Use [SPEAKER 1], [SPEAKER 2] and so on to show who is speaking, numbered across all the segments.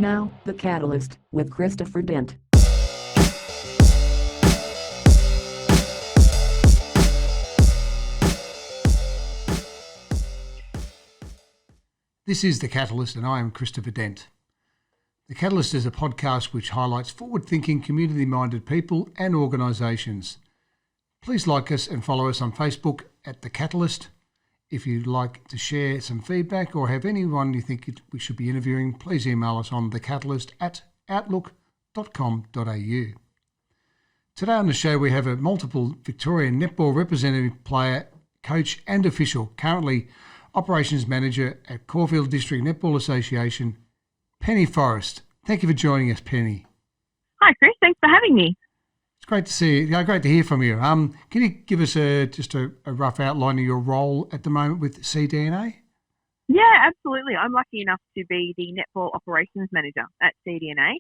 [SPEAKER 1] Now, The Catalyst, with Christopher Dent.
[SPEAKER 2] This is The Catalyst and I am Christopher Dent. The Catalyst is a podcast which highlights forward-thinking, community-minded people and organisations. Please like us and follow us on Facebook at The Catalyst. If you'd like to share some feedback or have anyone you think we should be interviewing, please email us on thecatalyst@outlook.com.au. Today on the show we have a multiple Victorian netball representative player, coach and official, currently Operations Manager at Caulfield District Netball Association, Penny Forrest. Thank you for joining us, Penny.
[SPEAKER 3] Hi, Chris. Thanks for having me.
[SPEAKER 2] It's great to see you. Great to hear from you. Can you give us just a rough outline of your role at the moment with CDNA?
[SPEAKER 3] Yeah, absolutely. I'm lucky enough to be the Netball Operations Manager at CDNA,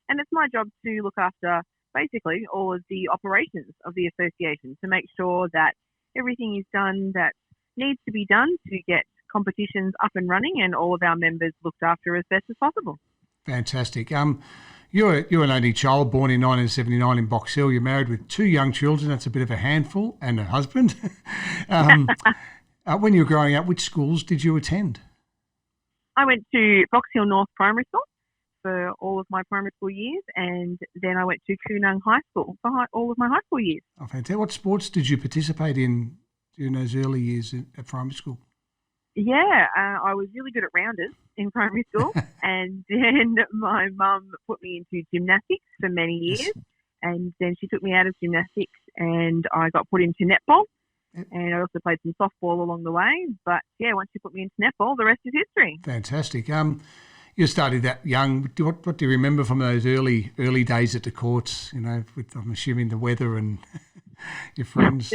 [SPEAKER 3] and it's my job to look after basically all of the operations of the association to make sure that everything is done that needs to be done to get competitions up and running and all of our members looked after as best as possible.
[SPEAKER 2] Fantastic. You're an only child, born in 1979 in Box Hill. You're married with two young children. That's a bit of a handful, and a husband. When you were growing up, which schools did you attend?
[SPEAKER 3] I went to Box Hill North Primary School for all of my primary school years, and then I went to Koonung High School for all of my high school years.
[SPEAKER 2] Oh, fantastic. What sports did you participate in during those early years at primary school?
[SPEAKER 3] Yeah, I was really good at rounders in primary school, and then my mum put me into gymnastics for many years,
[SPEAKER 2] Yes.
[SPEAKER 3] and then she took me out of gymnastics, and I got put into netball,
[SPEAKER 2] Yep.
[SPEAKER 3] and I also played some softball along the way. But yeah, once you put me into netball, the rest is history.
[SPEAKER 2] Fantastic. You started that young. What do you remember from those early days at the courts? You know, with, I'm assuming, the weather and your friends.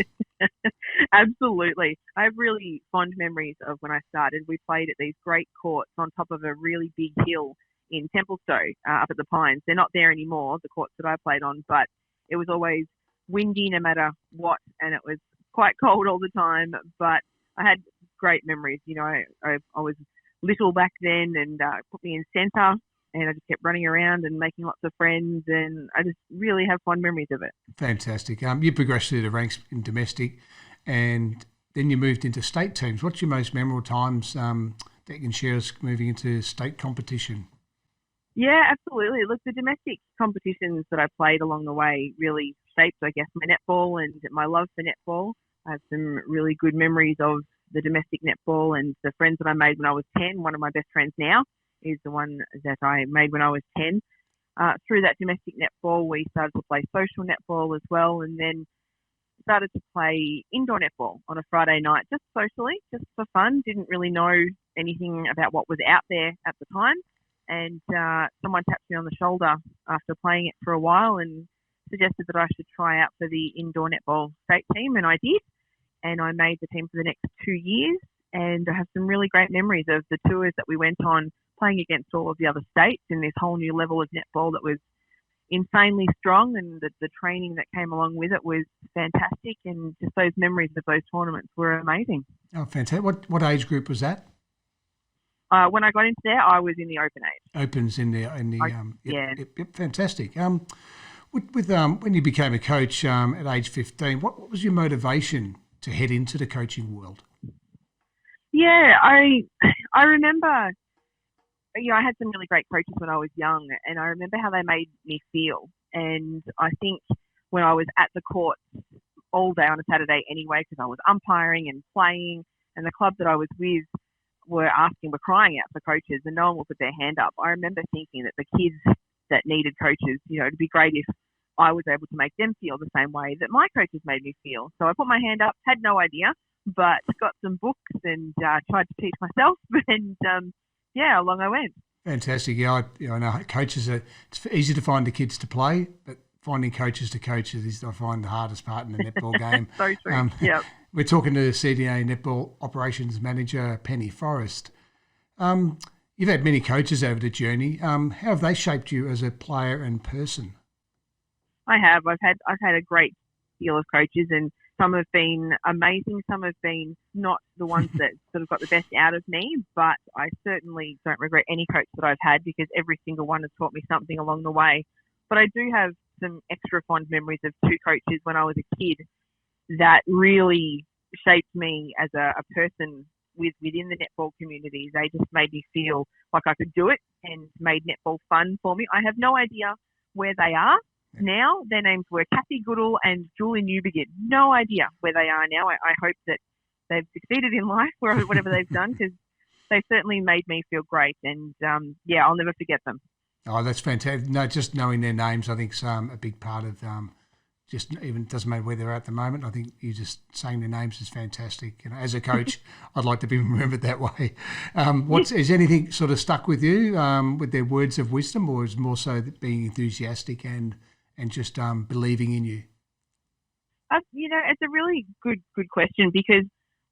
[SPEAKER 3] Absolutely. I have really fond memories of when I started. We played at these great courts on top of a really big hill in Templestowe, up at the Pines. They're not there anymore, the courts that I played on, but it was always windy no matter what, and it was quite cold all the time. But I had great memories. You know, I was little back then, and put me in centre, and I just kept running around and making lots of friends, and I just really have fond memories of it.
[SPEAKER 2] Fantastic. You progressed through the ranks in domestic, and then you moved into state teams. What's your most memorable times that you can share us moving into state competition?
[SPEAKER 3] Yeah, absolutely. Look, the domestic competitions that I played along the way really shaped, I guess, my netball and my love for netball. I have some really good memories of the domestic netball and the friends that I made when I was 10. One of my best friends now is the one that I made when I was 10. Through that domestic netball, we started to play social netball as well, and then started to play indoor netball on a Friday night, just socially, just for fun. Didn't really know anything about what was out there at the time. And someone tapped me on the shoulder after playing it for a while and suggested that I should try out for the indoor netball state team, and I did. And I made the team for the next 2 years, and I have some really great memories of the tours that we went on, playing against all of the other states in this whole new level of netball that was insanely strong, and the training that came along with it was fantastic, and just those memories of those tournaments were amazing.
[SPEAKER 2] Oh, fantastic. What age group was that?
[SPEAKER 3] When I got into there, I was in the open age.
[SPEAKER 2] Opens in the
[SPEAKER 3] yeah.
[SPEAKER 2] Yep, fantastic. When you became a coach at age 15, what was your motivation to head into the coaching world?
[SPEAKER 3] Yeah, I remember, you know, I had some really great coaches when I was young, and I remember how they made me feel. And I think when I was at the courts all day on a Saturday anyway, because I was umpiring and playing, and the club that I was with were crying out for coaches, and no one would put their hand up. I remember thinking that the kids that needed coaches, you know, it'd be great if I was able to make them feel the same way that my coaches made me feel. So I put my hand up, had no idea, but got some books and tried to teach myself, and yeah, along I went.
[SPEAKER 2] Fantastic. Yeah, I know coaches it's easy to find the kids to play, but finding coaches to coaches is, I find, the hardest part in the netball game.
[SPEAKER 3] So true. Yep.
[SPEAKER 2] We're talking to CDNA Netball Operations Manager Penny Forrest. You've had many coaches over the journey. How have they shaped you as a player and person?
[SPEAKER 3] I have. I've had a great deal of coaches, and Some have been amazing. Some have been not the ones that sort of got the best out of me, but I certainly don't regret any coach that I've had because every single one has taught me something along the way. But I do have some extra fond memories of two coaches when I was a kid that really shaped me as a person within the netball community. They just made me feel like I could do it and made netball fun for me. I have no idea where they are now. Their names were Kathy Goodall and Julie Newbegin. No idea where they are now. I hope that they've succeeded in life, whatever they've done, because they certainly made me feel great. And, I'll never forget them.
[SPEAKER 2] Oh, that's fantastic. No, just knowing their names, I think, is a big part of just even doesn't matter where they're at the moment. I think you just saying their names is fantastic. You know, as a coach, I'd like to be remembered that way. Is anything sort of stuck with you with their words of wisdom, or is more so that being enthusiastic and just believing in you?
[SPEAKER 3] It's a really good question because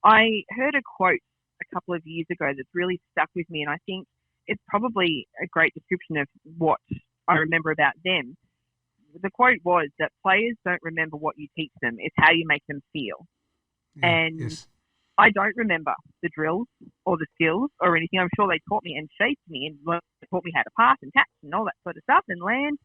[SPEAKER 3] I heard a quote a couple of years ago that's really stuck with me, and I think it's probably a great description of what I remember about them. The quote was that players don't remember what you teach them, it's how you make them feel. I don't remember the drills or the skills or anything. I'm sure they taught me and shaped me and taught me how to pass and catch and all that sort of stuff and land,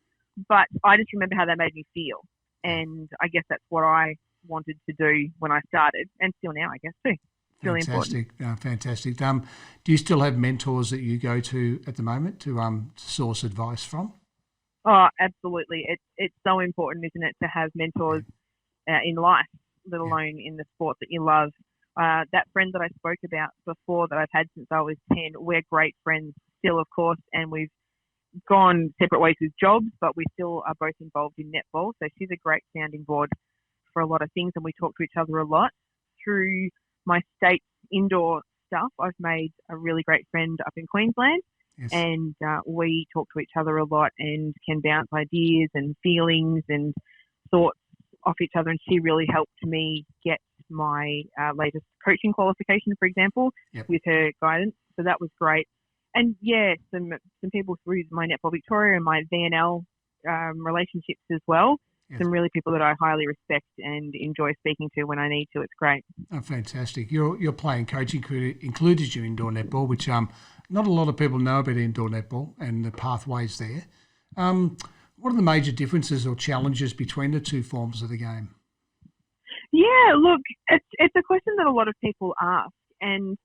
[SPEAKER 3] but I just remember how they made me feel. And I guess that's what I wanted to do when I started, and still now, I guess, too. It's really important.
[SPEAKER 2] Fantastic. Do you still have mentors that you go to at the moment to source advice from?
[SPEAKER 3] Oh, absolutely. It's so important, isn't it, to have mentors in life, let alone in the sport that you love. That friend that I spoke about before that I've had since I was 10, we're great friends still, of course, and we've gone separate ways with jobs, but we still are both involved in netball. So she's a great sounding board for a lot of things, and we talk to each other a lot. Through my state indoor stuff, I've made a really great friend up in Queensland. Yes. And we talk to each other a lot and can bounce ideas and feelings and thoughts off each other. And she really helped me get my latest coaching qualification, for example, with her guidance. So that was great. And some people through my Netball Victoria and my VNL relationships as well. Yes. Some really people that I highly respect and enjoy speaking to when I need to. It's great.
[SPEAKER 2] Oh, fantastic. Your playing coaching included your indoor netball, which not a lot of people know about indoor netball and the pathways there. What are the major differences or challenges between the two forms of the game?
[SPEAKER 3] Yeah, look, it's a question that a lot of people ask, and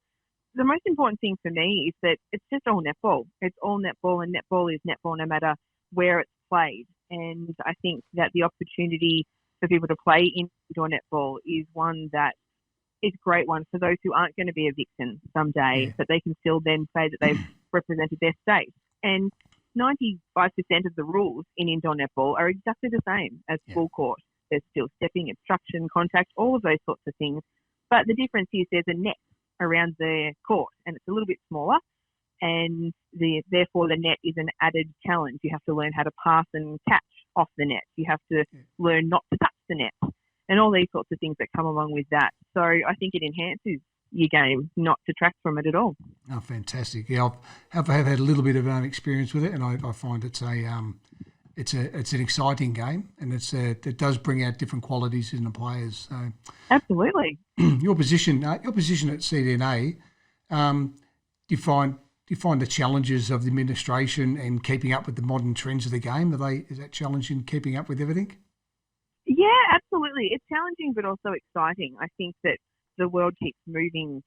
[SPEAKER 3] the most important thing for me is that it's just all netball. It's all netball, and netball is netball no matter where it's played. And I think that the opportunity for people to play indoor netball is one that is a great one for those who aren't going to be a Vixen someday, but they can still then say that they've represented their state. And 95% of the rules in indoor netball are exactly the same as full court. There's still stepping, obstruction, contact, all of those sorts of things. But the difference is there's a net around the court, and it's a little bit smaller, and therefore the net is an added challenge. You have to learn how to pass and catch off the net. You have to learn not to touch the net, and all these sorts of things that come along with that. So I think it enhances your game, not detracts from it at all.
[SPEAKER 2] Oh, fantastic! Yeah, I've had a little bit of experience with it, and I find it's an exciting game, and it does bring out different qualities in the players. So,
[SPEAKER 3] absolutely.
[SPEAKER 2] Your position at CDNA, do you find the challenges of the administration and keeping up with the modern trends of the game? Is that challenging, keeping up with everything?
[SPEAKER 3] Yeah, absolutely. It's challenging, but also exciting. I think that the world keeps moving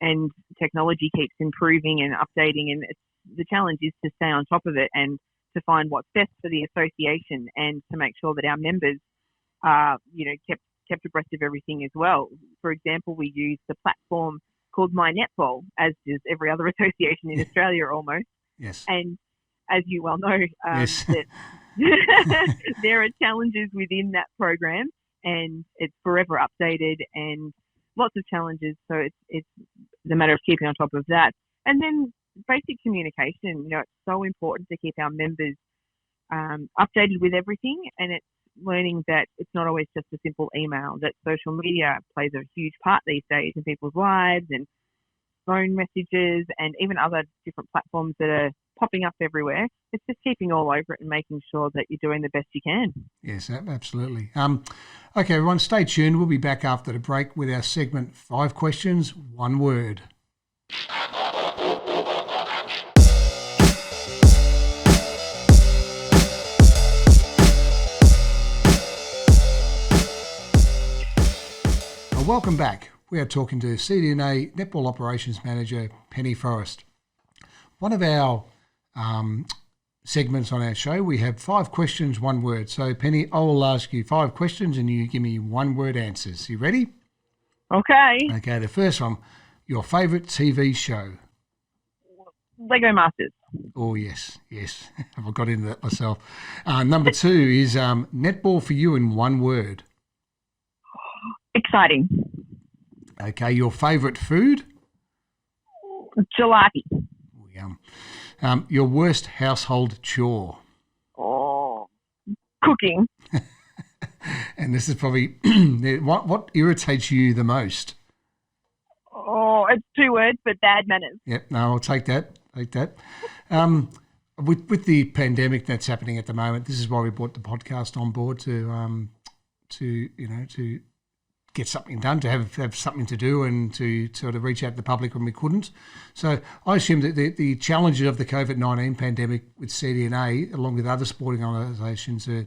[SPEAKER 3] and technology keeps improving and updating, and the challenge is to stay on top of it and to find what's best for the association and to make sure that our members are, kept abreast of everything as well. For example, we use the platform called My Netball, as does every other association in Australia almost.
[SPEAKER 2] Yes.
[SPEAKER 3] And as you well know, that there are challenges within that program, and it's forever updated and lots of challenges. So it's the matter of keeping on top of that. And then basic communication, it's so important to keep our members updated with everything, and it's learning that it's not always just a simple email, that social media plays a huge part these days in people's lives, and phone messages and even other different platforms that are popping up everywhere. It's just keeping all over it and making sure that you're doing the best you can.
[SPEAKER 2] Yes, absolutely. Okay, everyone, stay tuned. We'll be back after the break with our segment 5 questions, 1 word. Welcome back. We are talking to CDNA Netball Operations Manager Penny Forrest. One of our segments on our show, we have 5 questions, 1 word. So, Penny, I will ask you 5 questions and you give me 1 word answers. You ready?
[SPEAKER 3] Okay.
[SPEAKER 2] Okay, the first one, your favourite TV show?
[SPEAKER 3] Lego Masters.
[SPEAKER 2] Oh, yes. I've got into that myself. Number 2 is netball for you in 1 word.
[SPEAKER 3] Exciting.
[SPEAKER 2] Okay, your favourite food?
[SPEAKER 3] Gelati.
[SPEAKER 2] Oh, yum. Your worst household chore?
[SPEAKER 3] Oh, cooking.
[SPEAKER 2] And this is probably what irritates you the most?
[SPEAKER 3] Oh, it's 2 words, but bad manners.
[SPEAKER 2] Yep, no, I'll take that. With the pandemic that's happening at the moment, this is why we brought the podcast on board to get something done, to have something to do and to sort of reach out to the public when we couldn't. So I assume that the challenges of the COVID-19 pandemic with CDNA, along with other sporting organisations, are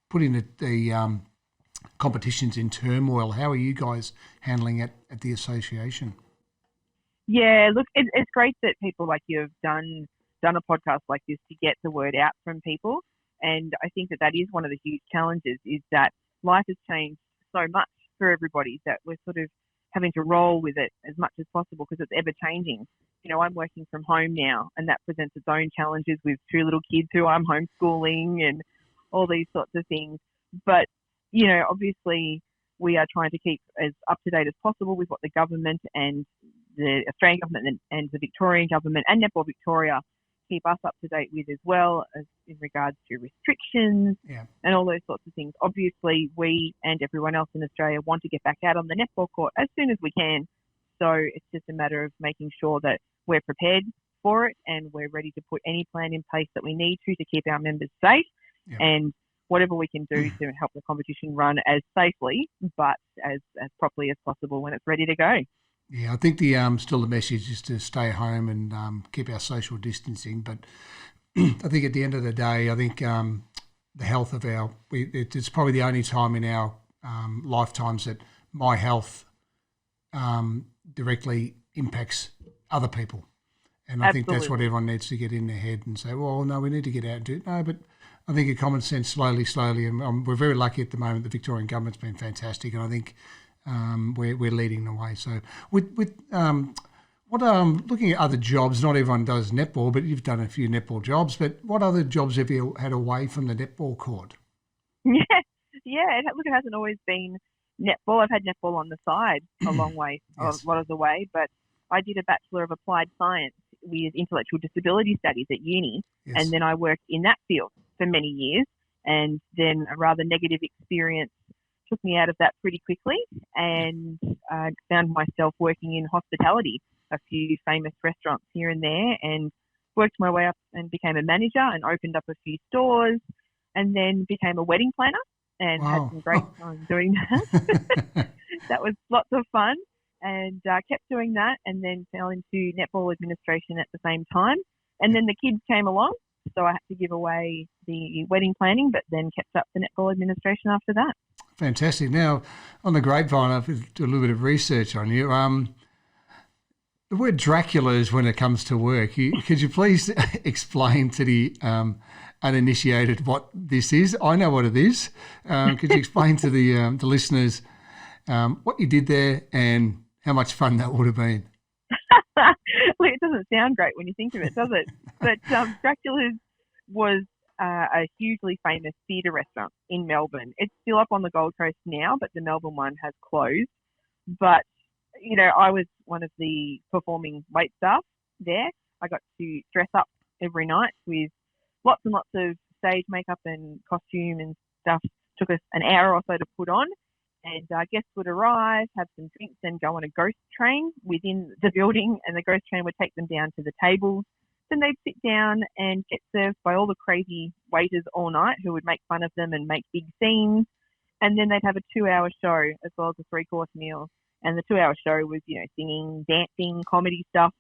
[SPEAKER 2] putting the competitions in turmoil. How are you guys handling it at the association?
[SPEAKER 3] Yeah, look, it's great that people like you have done a podcast like this to get the word out from people. And I think that is one of the huge challenges, is that life has changed so much for everybody that we're sort of having to roll with it as much as possible because it's ever changing. You know, I'm working from home now, and that presents its own challenges with 2 little kids who I'm homeschooling and all these sorts of things. But, you know, obviously we are trying to keep as up to date as possible with what the government and the Australian government and the Victorian government and Netball Victoria keep us up to date with, as well as in regards to restrictions and all those sorts of things. Obviously, we and everyone else in Australia want to get back out on the netball court as soon as we can. So it's just a matter of making sure that we're prepared for it and we're ready to put any plan in place that we need to keep our members safe and whatever we can do to help the competition run as safely but as properly as possible when it's ready to go.
[SPEAKER 2] Yeah, I think still the message is to stay home and keep our social distancing. But I think at the end of the day, I think the health of it's probably the only time in our lifetimes that my health directly impacts other people. And I think that's what everyone needs to get in their head and say, well, no, we need to get out and do it. No, but I think a common sense, slowly, and we're very lucky at the moment. The Victorian government's been fantastic, and I think we're leading the way. So looking at other jobs, not everyone does netball, but you've done a few netball jobs. But what other jobs have you had away from the netball court?
[SPEAKER 3] Look, it hasn't always been netball. I've had netball on the side a long way, a lot of the way, but I did a Bachelor of Applied Science with intellectual disability studies at uni, and then I worked in that field for many years, and then a rather negative experience took me out of that pretty quickly, and I found myself working in hospitality, a few famous restaurants here and there, and worked my way up and became a manager and opened up a few stores, and then became a wedding planner and had some great time doing that. That was lots of fun, and kept doing that, and then fell into netball administration at the same time. And then the kids came along, so I had to give away the wedding planning, but then kept up the netball administration after that.
[SPEAKER 2] Fantastic. Now, on the grapevine, I've done a little bit of research on you. The word Dracula is when it comes to work. Could you please explain to the uninitiated what this is? I know what it is. Could you explain to the listeners what you did there and how much fun that would have been?
[SPEAKER 3] Well, it doesn't sound great when you think of it, does it? But Dracula's was a hugely famous theatre restaurant in Melbourne. It's still up on the Gold Coast now, but the Melbourne one has closed. But, you know, I was one of the performing wait staff there. I got to dress up every night with lots and lots of stage makeup and costume and stuff. Took us an hour or so to put on. And guests would arrive, have some drinks, and go on a ghost train within the building, and the ghost train would take them down to the tables. Then they'd sit down and get served by all the crazy waiters all night who would make fun of them and make big scenes. And then they'd have a 2-hour show as well as a 3-course meal. And the 2-hour show was, singing, dancing, comedy stuff.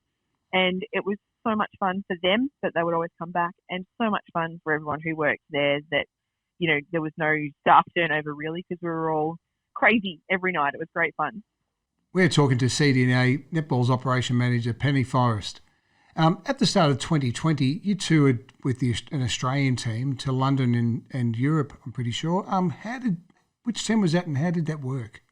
[SPEAKER 3] And it was so much fun for them that they would always come back, and so much fun for everyone who worked there that, there was no staff turnover really, because we were all crazy every night. It was great fun.
[SPEAKER 2] We're talking to CDNA Netball's operation manager, Penny Forrest. At the start of 2020, you toured with an Australian team to London and Europe, I'm pretty sure. Which team was that, and how did that work?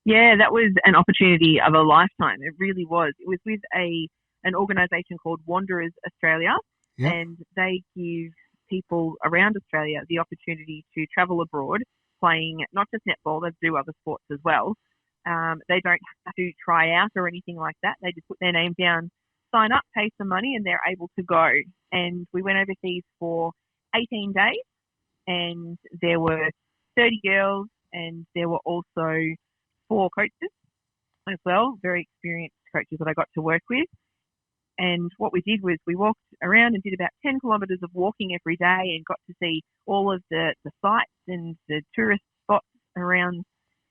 [SPEAKER 3] Yeah, that was an opportunity of a lifetime. It really was. It was with an organisation called Wanderers Australia,
[SPEAKER 2] yep.
[SPEAKER 3] And they give people around Australia the opportunity to travel abroad playing not just netball, they do other sports as well. They don't have to try out or anything like that. They just put their name down, sign up, pay some money, and they're able to go. And we went overseas for 18 days, and there were 30 girls, and there were also 4 coaches as well, very experienced coaches that I got to work with. And what we did was we walked around and did about 10 kilometres of walking every day, and got to see all of the sites and the tourist spots around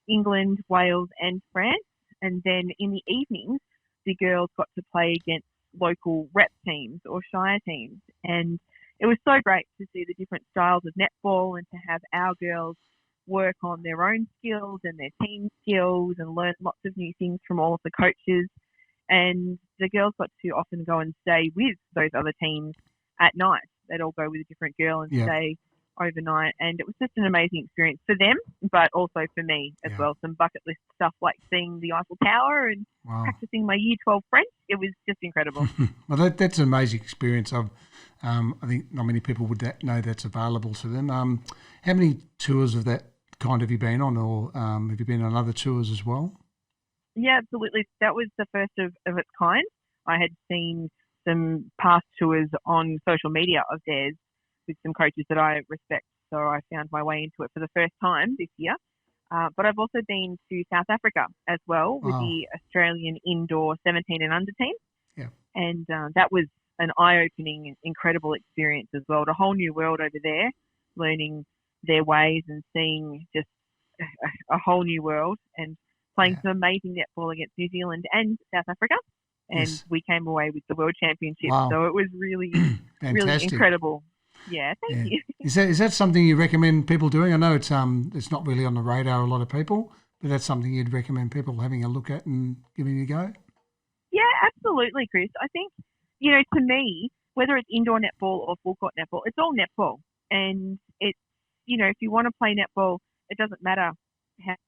[SPEAKER 3] England, Wales and France. And then in the evenings, the girls got to play against local rep teams or shire teams. And it was so great to see the different styles of netball, and to have our girls work on their own skills and their team skills and learn lots of new things from all of the coaches. And the girls got to often go and stay with those other teams at night. They'd all go with a different girl and stay overnight. And it was just an amazing experience for them, but also for me as well. Some bucket list stuff like seeing the Eiffel Tower and practicing my Year 12 French. It was just incredible.
[SPEAKER 2] Well, that's an amazing experience. I think not many people would know that's available to them. How many tours of that kind have you been on, or have you been on other tours as well?
[SPEAKER 3] Yeah, absolutely. That was the first of its kind. I had seen some past tours on social media of theirs with some coaches that I respect, so I found my way into it for the first time this year. But I've also been to South Africa as well with the Australian indoor 17 and under team.
[SPEAKER 2] Yeah.
[SPEAKER 3] And that was an eye-opening, incredible experience as well. A whole new world over there, learning their ways and seeing just a whole new world, and playing some amazing netball against New Zealand and South Africa. And we came away with the World Championship.
[SPEAKER 2] Wow.
[SPEAKER 3] So it was really, really incredible. Yeah, thank you.
[SPEAKER 2] Is that something you recommend people doing? I know it's not really on the radar of a lot of people, but that's something you'd recommend people having a look at and giving it a go?
[SPEAKER 3] Yeah, absolutely, Chris. I think, to me, whether it's indoor netball or full court netball, it's all netball. And it's, if you want to play netball, it doesn't matter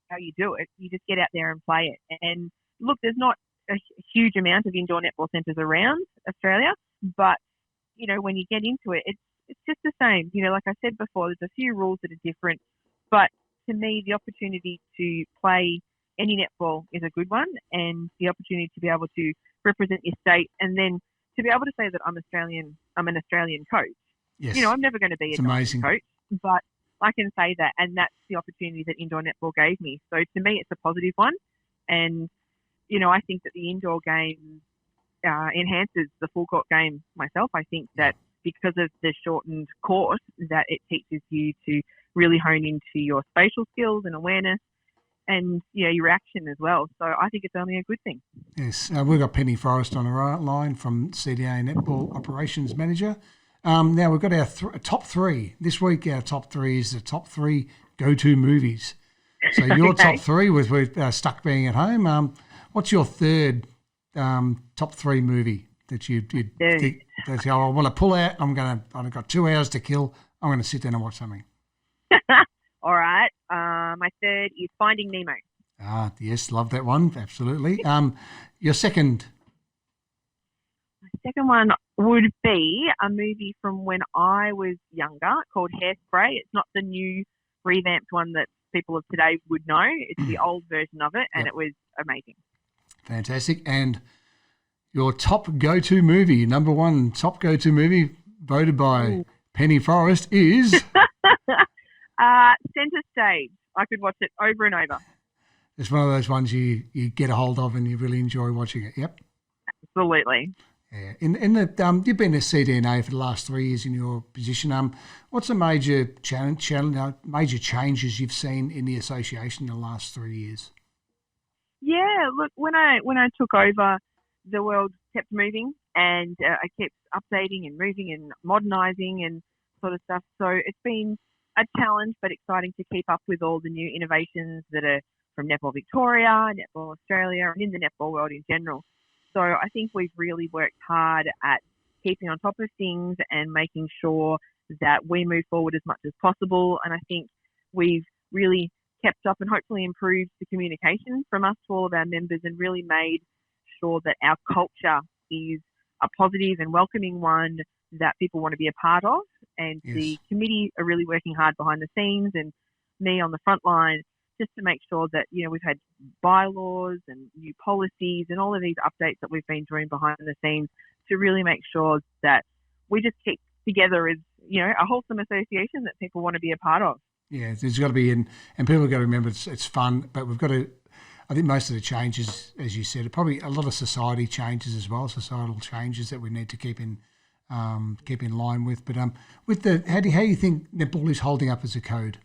[SPEAKER 3] how you do it. You just get out there and play it. And look, there's not a huge amount of indoor netball centres around Australia, but, when you get into it, it's just the same. Like I said before, there's a few rules that are different, but to me, the opportunity to play any netball is a good one, and the opportunity to be able to represent your state, and then to be able to say that I'm an Australian coach.
[SPEAKER 2] Yes.
[SPEAKER 3] I'm never going to be a Nike coach, but I can say that, and that's the opportunity that indoor netball gave me. So to me, it's a positive one, and I think that the indoor game enhances the full court game myself. I think that because of the shortened course, that it teaches you to really hone into your spatial skills and awareness, and your action as well. So I think it's only a good thing.
[SPEAKER 2] Yes, we've got Penny Forrest on the line from CDNA Netball Operations Manager. Now we've got our top 3 this week. Our top 3 is the top 3 go-to movies. So your top 3 with Stuck Being at Home. What's your third top 3 movie that you think that I want to pull out? I've got 2 hours to kill. I'm going to sit down and watch something.
[SPEAKER 3] All right. My third is Finding Nemo.
[SPEAKER 2] Yes, love that one. Absolutely. Your second?
[SPEAKER 3] My second one would be a movie from when I was younger called Hairspray. It's not the new revamped one that people of today would know. It's the old version of it, and it was amazing. Fantastic.
[SPEAKER 2] And your top go-to movie, number 1 top go-to movie voted by Penny Forrest is?
[SPEAKER 3] Centre Stage I could watch it over and over.
[SPEAKER 2] It's one of those ones you get a hold of and you really enjoy watching it. Yep.
[SPEAKER 3] Absolutely.
[SPEAKER 2] Yeah. In the you've been a CDNA for the last 3 years in your position. What's the major major changes you've seen in the association in the last 3 years?
[SPEAKER 3] Yeah, look, when I took over, the world kept moving, and I kept updating and moving and modernising and sort of stuff. So it's been a challenge, but exciting to keep up with all the new innovations that are from Netball Victoria, Netball Australia, and in the netball world in general. So I think we've really worked hard at keeping on top of things and making sure that we move forward as much as possible. And I think we've really kept up and hopefully improved the communication from us to all of our members and really made sure that our culture is a positive and welcoming one that people want to be a part of. And
[SPEAKER 2] Yes.
[SPEAKER 3] the committee are really working hard behind the scenes, and me on the front line, just to make sure that, we've had bylaws and new policies and all of these updates that we've been doing behind the scenes to really make sure that we just keep together as, a wholesome association that people want to be a part of.
[SPEAKER 2] Yeah, there's got to be, and people have got to remember it's fun, but we've got to, I think most of the changes, as you said, are probably a lot of societal changes that we need to keep in line with. But with how do you think netball is holding up as a code?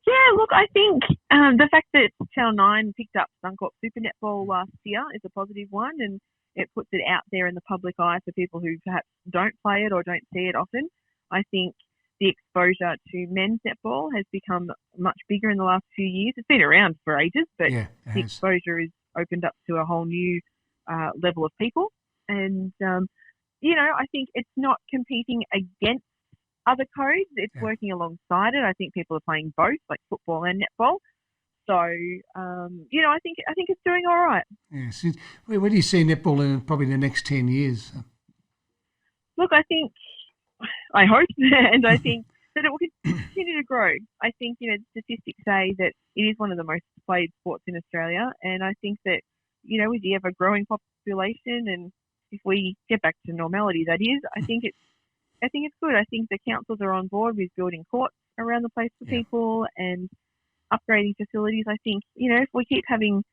[SPEAKER 3] Yeah, look, I think the fact that Channel 9 picked up Suncorp Super Netball last year is a positive one, and it puts it out there in the public eye for people who perhaps don't play it or don't see it often. I think the exposure to men's netball has become much bigger in the last few years. It's been around for ages, but the exposure is opened up to a whole new level of people. And, I think it's not competing against other codes. It's working alongside it. I think people are playing both, like football and netball. So, I think it's doing all right.
[SPEAKER 2] Yes. Where do you see netball in probably the next 10 years?
[SPEAKER 3] Look, I hope, and I think that it will continue to grow. I think, statistics say that it is one of the most played sports in Australia, and I think that, with the ever-growing population, and if we get back to normality, that is, I think it's good. I think the councils are on board with building courts around the place for people and upgrading facilities. I think, if we keep having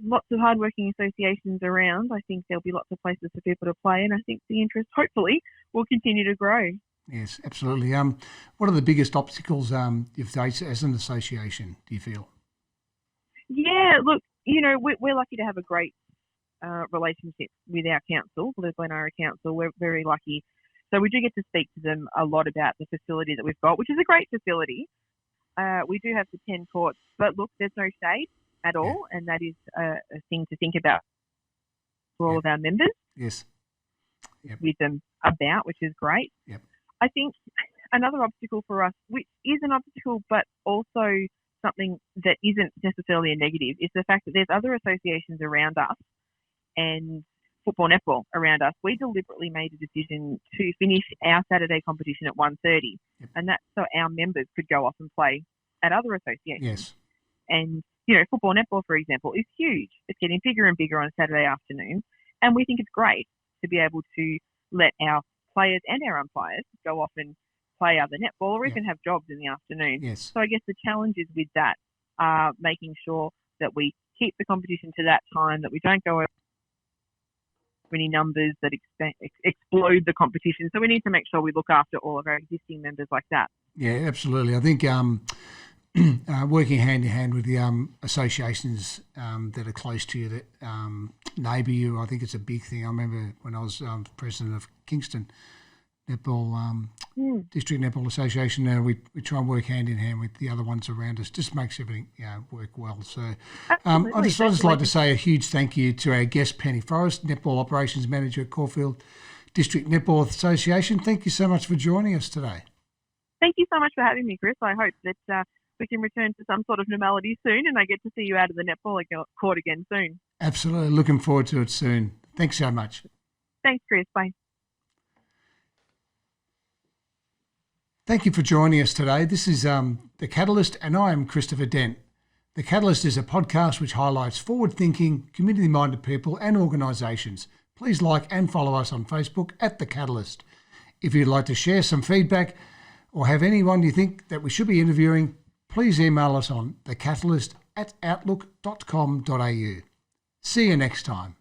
[SPEAKER 3] lots of hardworking associations around, I think there'll be lots of places for people to play, and I think the interest, hopefully, will continue to grow.
[SPEAKER 2] Yes, absolutely. What are the biggest obstacles you've faced as an association, do you feel?
[SPEAKER 3] Yeah, look, we're lucky to have a great relationship with our council, the Glenara Council. We're very lucky. So we do get to speak to them a lot about the facility that we've got, which is a great facility. We do have the 10 courts, but look, there's no shade at all, and that is a thing to think about for all of our members.
[SPEAKER 2] Yes.
[SPEAKER 3] With them about, which is great.
[SPEAKER 2] Yep.
[SPEAKER 3] I think another obstacle for us, which is an obstacle but also something that isn't necessarily a negative, is the fact that there's other associations around us and football netball around us. We deliberately made a decision to finish our Saturday competition at 1:30, and that's so our members could go off and play at other associations.
[SPEAKER 2] Yes.
[SPEAKER 3] And, football netball, for example, is huge. It's getting bigger and bigger on Saturday afternoons, and we think it's great to be able to let our players and our umpires go off and play other netball or even have jobs in the afternoon.
[SPEAKER 2] Yes.
[SPEAKER 3] So I guess the challenges with that are making sure that we keep the competition to that time, that we don't go over many numbers that explode the competition. So we need to make sure we look after all of our existing members like that.
[SPEAKER 2] Yeah, absolutely. I think working hand in hand with the associations that are close to you, that neighbour you, I think it's a big thing. I remember when I was president of Kingston Netball District Netball Association. We try and work hand in hand with the other ones around us. Just makes everything work well. So I'd just like to say a huge thank you to our guest Penny Forrest, Netball Operations Manager at Caulfield District Netball Association. Thank you so much for joining us today.
[SPEAKER 3] Thank you so much for having me, Chris. I hope that we can return to some sort of normality soon, and I get to see you out of the netball court again soon. Absolutely.
[SPEAKER 2] Looking forward to it soon. Thanks so much.
[SPEAKER 3] Thanks, Chris. Bye.
[SPEAKER 2] Thank you for joining us today. This is The Catalyst, and I am Christopher Dent. The Catalyst is a podcast which highlights forward-thinking, community-minded people and organisations. Please like and follow us on Facebook at The Catalyst. If you'd like to share some feedback or have anyone you think that we should be interviewing, please email us on thecatalyst@outlook.com.au. See you next time.